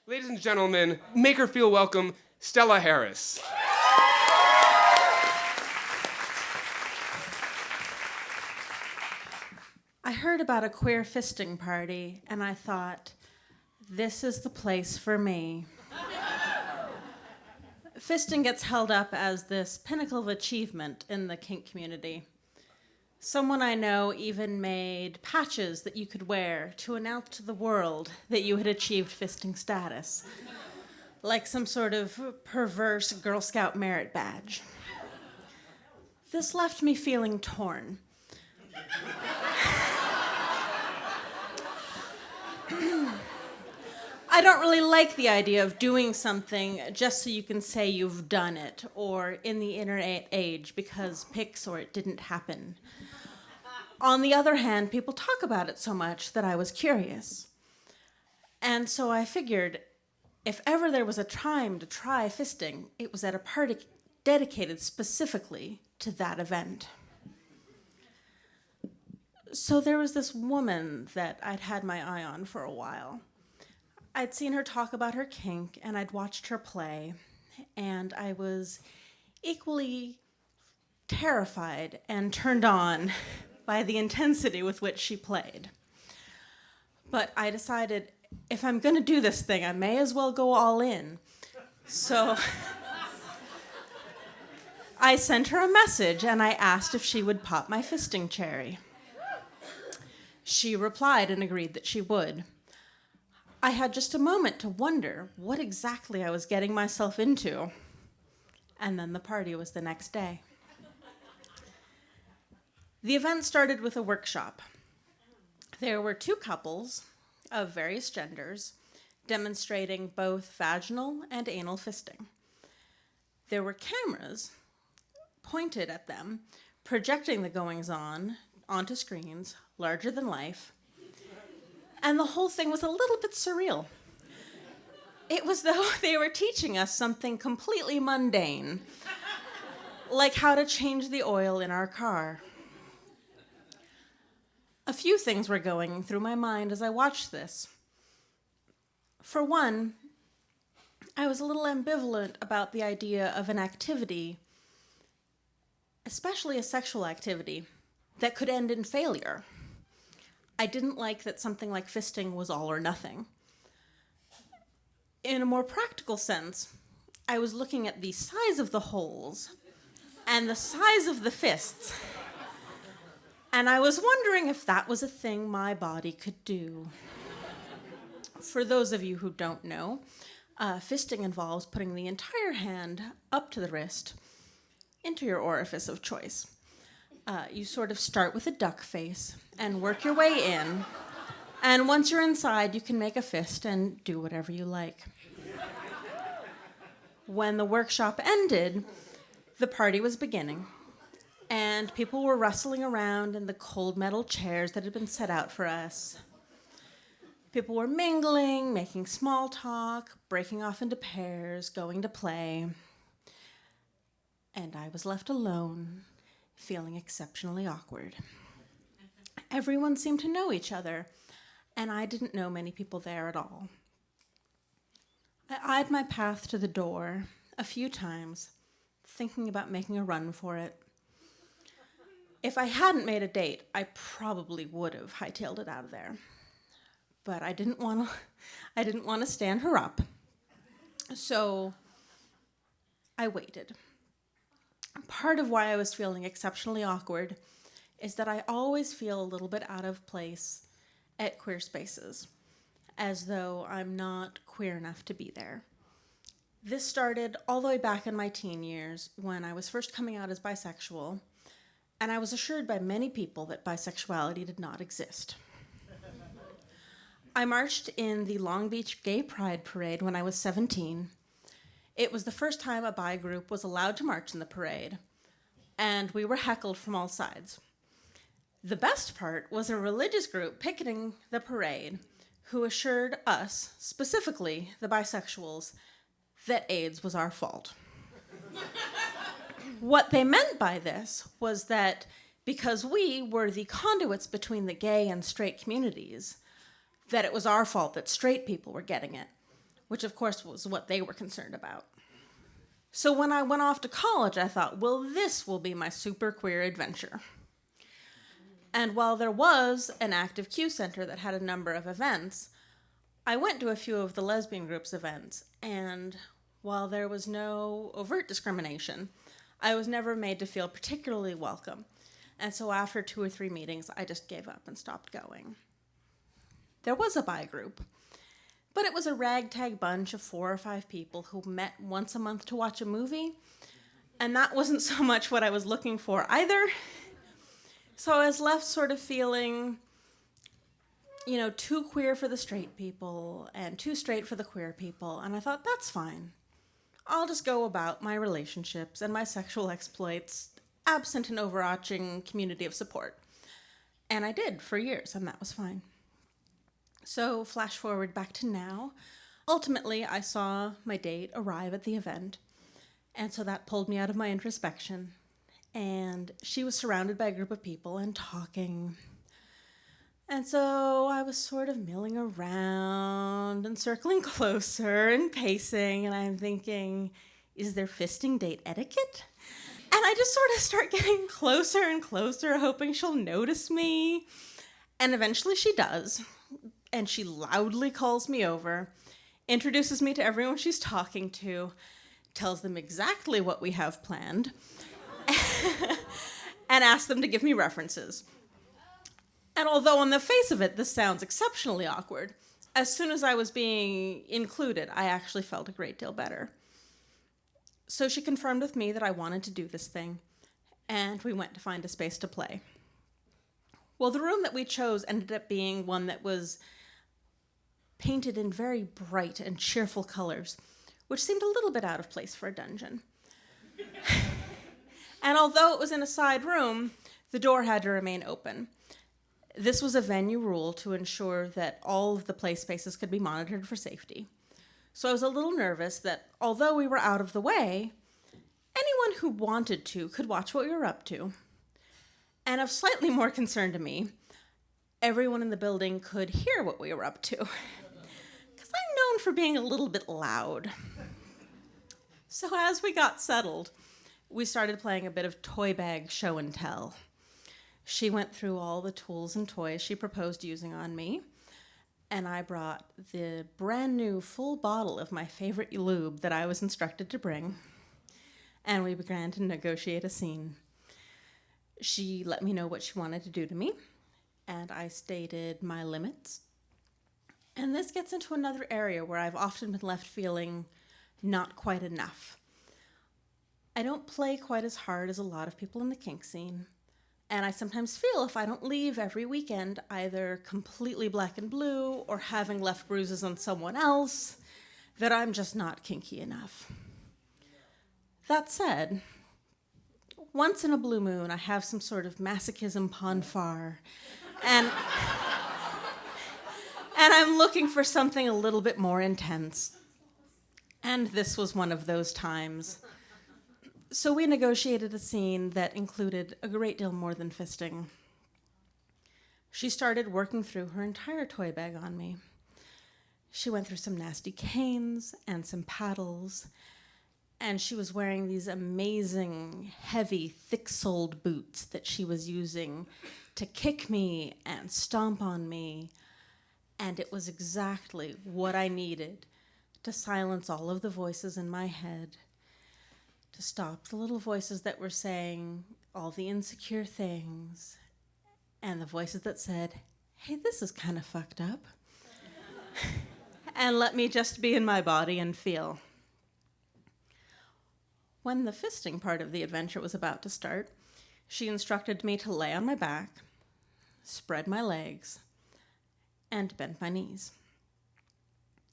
Ladies and gentlemen, make her feel welcome, Stella Harris. I heard about a queer fisting party, and I thought, this is the place for me. Fisting gets held up as this pinnacle of achievement in the kink community. Someone I know even made patches that you could wear to announce to the world that you had achieved fisting status, like some sort of perverse Girl Scout merit badge. This left me feeling torn. I don't really like the idea of doing something just so you can say you've done it, or in the internet age because pics or it didn't happen. On the other hand, people talk about it so much that I was curious. And so I figured if ever there was a time to try fisting, it was at a party dedicated specifically to that event. So there was this woman that I'd had my eye on for a while. I'd seen her talk about her kink, and I'd watched her play, and I was equally terrified and turned on by the intensity with which she played. But I decided, if I'm going to do this thing, I may as well go all in. So I sent her a message, and I asked if she would pop my fisting cherry. She replied and agreed that she would. I had just a moment to wonder what exactly I was getting myself into. And then the party was the next day. The event started with a workshop. There were two couples of various genders demonstrating both vaginal and anal fisting. There were cameras pointed at them, projecting the goings-on onto screens larger than life. And the whole thing was a little bit surreal. It was though they were teaching us something completely mundane, like how to change the oil in our car. A few things were going through my mind as I watched this. For one, I was a little ambivalent about the idea of an activity, especially a sexual activity, that could end in failure. I didn't like that something like fisting was all or nothing. In a more practical sense, I was looking at the size of the holes and the size of the fists, and I was wondering if that was a thing my body could do. For those of you who don't know, fisting involves putting the entire hand up to the wrist into your orifice of choice. You sort of start with a duck face and work your way in. And once you're inside, you can make a fist and do whatever you like. When the workshop ended, the party was beginning. And people were rustling around in the cold metal chairs that had been set out for us. People were mingling, making small talk, breaking off into pairs, going to play. And I was left alone, feeling exceptionally awkward. Everyone seemed to know each other, and I didn't know many people there at all. I eyed my path to the door a few times, thinking about making a run for it. If I hadn't made a date, I probably would have hightailed it out of there. But I didn't want to stand her up. So I waited. Part of why I was feeling exceptionally awkward is that I always feel a little bit out of place at queer spaces, as though I'm not queer enough to be there. This started all the way back in my teen years when I was first coming out as bisexual, and I was assured by many people that bisexuality did not exist. I marched in the Long Beach Gay Pride Parade when I was 17. It was the first time a bi group was allowed to march in the parade, and we were heckled from all sides. The best part was a religious group picketing the parade who assured us, specifically the bisexuals, that AIDS was our fault. What they meant by this was that because we were the conduits between the gay and straight communities, that it was our fault that straight people were getting it, which of course was what they were concerned about. So when I went off to college, I thought, well, this will be my super queer adventure. And while there was an active Q Center that had a number of events, I went to a few of the lesbian group's events, and while there was no overt discrimination, I was never made to feel particularly welcome. And so after 2 or 3 meetings, I just gave up and stopped going. There was a bi group, but it was a ragtag bunch of 4 or 5 people who met once a month to watch a movie, and that wasn't so much what I was looking for either. So I was left sort of feeling, too queer for the straight people and too straight for the queer people, and I thought, that's fine. I'll just go about my relationships and my sexual exploits, absent an overarching community of support. And I did for years, and that was fine. So flash forward back to now. Ultimately, I saw my date arrive at the event, and so that pulled me out of my introspection. And she was surrounded by a group of people and talking. And so I was sort of milling around and circling closer and pacing, and I'm thinking, is there fisting date etiquette? And I just sort of start getting closer and closer, hoping she'll notice me. And eventually she does. And she loudly calls me over, introduces me to everyone she's talking to, tells them exactly what we have planned, and asks them to give me references. And although on the face of it, this sounds exceptionally awkward, as soon as I was being included, I actually felt a great deal better. So she confirmed with me that I wanted to do this thing, and we went to find a space to play. Well, the room that we chose ended up being one that was painted in very bright and cheerful colors, which seemed a little bit out of place for a dungeon. And although it was in a side room, the door had to remain open. This was a venue rule to ensure that all of the play spaces could be monitored for safety. So I was a little nervous that although we were out of the way, anyone who wanted to could watch what we were up to. And of slightly more concern to me, everyone in the building could hear what we were up to. Because I'm known for being a little bit loud. So as we got settled, we started playing a bit of toy bag show and tell. She went through all the tools and toys she proposed using on me, and I brought the brand new full bottle of my favorite lube that I was instructed to bring, and we began to negotiate a scene. She let me know what she wanted to do to me, and I stated my limits. And this gets into another area where I've often been left feeling not quite enough. I don't play quite as hard as a lot of people in the kink scene, and I sometimes feel if I don't leave every weekend either completely black and blue or having left bruises on someone else, that I'm just not kinky enough. That said, once in a blue moon, I have some sort of masochism pon far, and I'm looking for something a little bit more intense. And this was one of those times. So we negotiated a scene that included a great deal more than fisting. She started working through her entire toy bag on me. She went through some nasty canes and some paddles, and she was wearing these amazing, heavy, thick-soled boots that she was using to kick me and stomp on me, and it was exactly what I needed to silence all of the voices in my head, to stop the little voices that were saying all the insecure things, and the voices that said, hey, this is kind of fucked up, and let me just be in my body and feel. When the fisting part of the adventure was about to start, she instructed me to lay on my back, spread my legs, and bend my knees.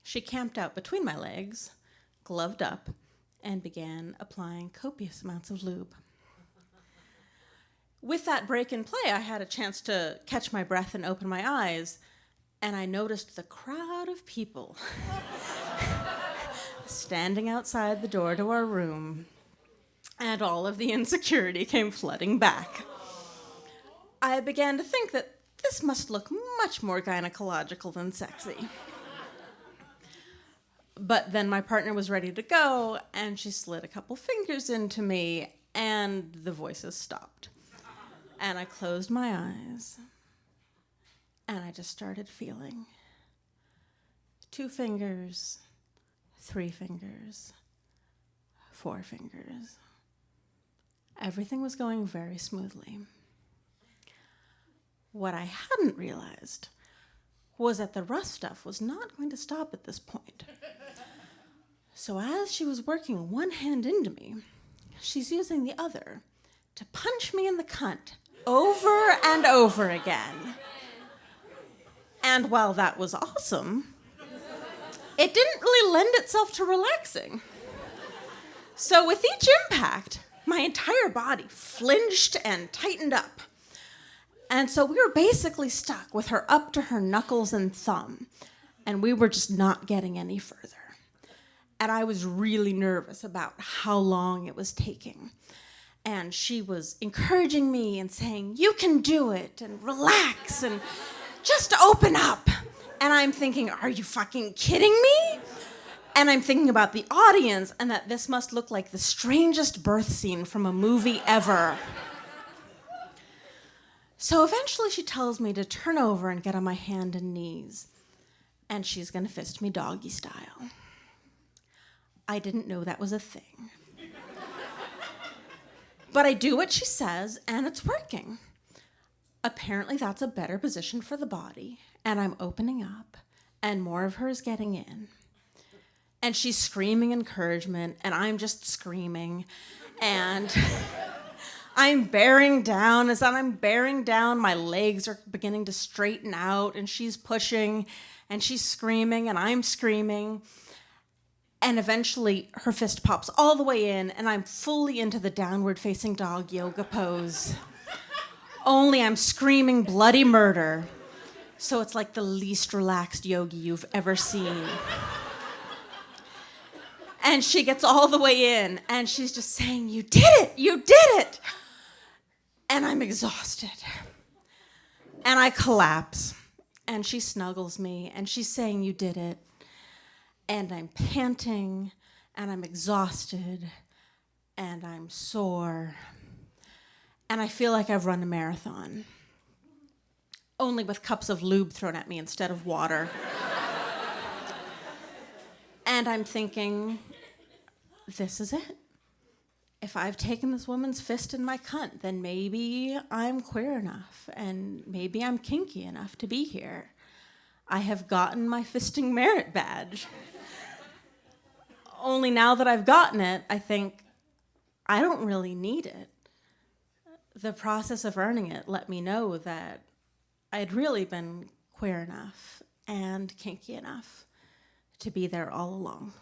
She camped out between my legs, gloved up, and began applying copious amounts of lube. With that break in play, I had a chance to catch my breath and open my eyes, and I noticed the crowd of people standing outside the door to our room, and all of the insecurity came flooding back. I began to think that this must look much more gynecological than sexy. But then my partner was ready to go, and she slid a couple fingers into me, and the voices stopped. And I closed my eyes, and I just started feeling. 2 fingers, 3 fingers, 4 fingers. Everything was going very smoothly. What I hadn't realized was that the rough stuff was not going to stop at this point. So as she was working one hand into me, she's using the other to punch me in the cunt over and over again. And while that was awesome, it didn't really lend itself to relaxing. So with each impact, my entire body flinched and tightened up. And so we were basically stuck with her up to her knuckles and thumb, and we were just not getting any further. And I was really nervous about how long it was taking. And she was encouraging me and saying, "You can do it," and relax, and just open up. And I'm thinking, are you fucking kidding me? And I'm thinking about the audience and that this must look like the strangest birth scene from a movie ever. So eventually she tells me to turn over and get on my hand and knees, and she's gonna fist me doggy style. I didn't know that was a thing. But I do what she says, and it's working. Apparently that's a better position for the body, and I'm opening up, and more of her is getting in. And she's screaming encouragement, and I'm just screaming, and I'm bearing down. As I'm bearing down, my legs are beginning to straighten out, and she's pushing, and she's screaming, and I'm screaming. And eventually, her fist pops all the way in, and I'm fully into the downward-facing dog yoga pose. Only I'm screaming bloody murder. So it's like the least relaxed yogi you've ever seen. And she gets all the way in, and she's just saying, "You did it! You did it!" And I'm exhausted. And I collapse. And she snuggles me, and she's saying, "You did it." And I'm panting, and I'm exhausted, and I'm sore. And I feel like I've run a marathon, only with cups of lube thrown at me instead of water. And I'm thinking, this is it. If I've taken this woman's fist in my cunt, then maybe I'm queer enough, and maybe I'm kinky enough to be here. I have gotten my fisting merit badge. Only now that I've gotten it, I think I don't really need it. The process of earning it let me know that I'd really been queer enough and kinky enough to be there all along.